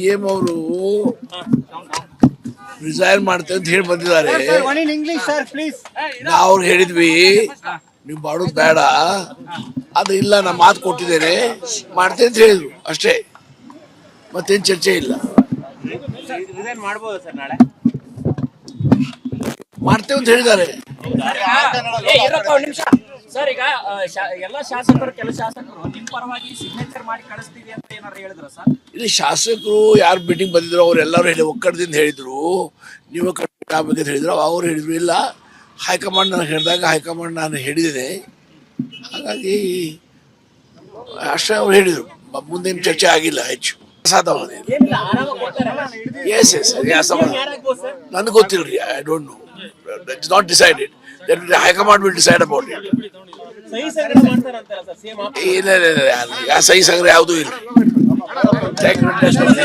CM ಅವರು resign ಮಾಡ್ತೇವೆ ಅಂತ ಹೇಳಿ ಬಂದಿದ್ದಾರೆ. ನಾವು ಅವ್ರು ಹೇಳಿದ್ವಿ ನೀವು ಮಾಡೋದು ಬೇಡ, ಅದು ಇಲ್ಲ ನಾ ಮಾತು ಕೊಟ್ಟಿದ್ದೇನೆ ಮಾಡ್ತೇನೆ ಅಂತ ಹೇಳಿದ್ರು ಅಷ್ಟೇ, ಮತ್ತೇನು ಚರ್ಚೆ ಇಲ್ಲ. ಮಾಡ್ತೇವೆ ಅಂತ ಹೇಳಿದ್ದಾರೆ. ಸರ್, ಈಗ ಎಲ್ಲ ಶಾಸಕರು ಕೆಲ ಶಾಸಕರು ನಿಮ್ಮ ಪರವಾಗಿ ಸಿಗ್ನೇಚರ್ ಮಾಡಿ ಕಳಿಸ್ತೀವಿ ಅಂತ ಏನಾದ್ರು ಹೇಳಿದ್ರು ಸರ್? ಇಲ್ಲಿ ಶಾಸಕರು ಯಾರು ಮೀಟಿಂಗ್ ಬಂದಿದ್ರು ಅವರೆಲ್ಲರೂ ಹೇಳಿ ಒಕ್ಕಡದಿಂದ ಹೇಳಿದ್ರು, ನೀವು ಆಗ್ಬೇಕಂತ ಹೇಳಿದ್ರು. ಅವ್ರು ಹೇಳಿದ್ರು ಇಲ್ಲ ಹೈಕಮಾಂಡ್ ನನಗೆ ಹೇಳಿದಾಗ ಹೈಕಮಾಂಡ್ ನಾನು ಹೇಳಿದ್ದೇನೆ, ಹಾಗಾಗಿ ಅಷ್ಟೇ ಅವ್ರು ಹೇಳಿದರು. ಮುಂದೇನು ಚರ್ಚೆ ಆಗಿಲ್ಲ ಹೆಚ್ಚು. ಎಸ್ ಎಸ್ ನನಗೆ ಗೊತ್ತಿಲ್ಲ, I don't know, it's not decided. High command will decide about it. ಇಲ್ಲ ಸಹಿ ಸಂಗ್ರಹ ಯಾವುದೂ ಇಲ್ಲ.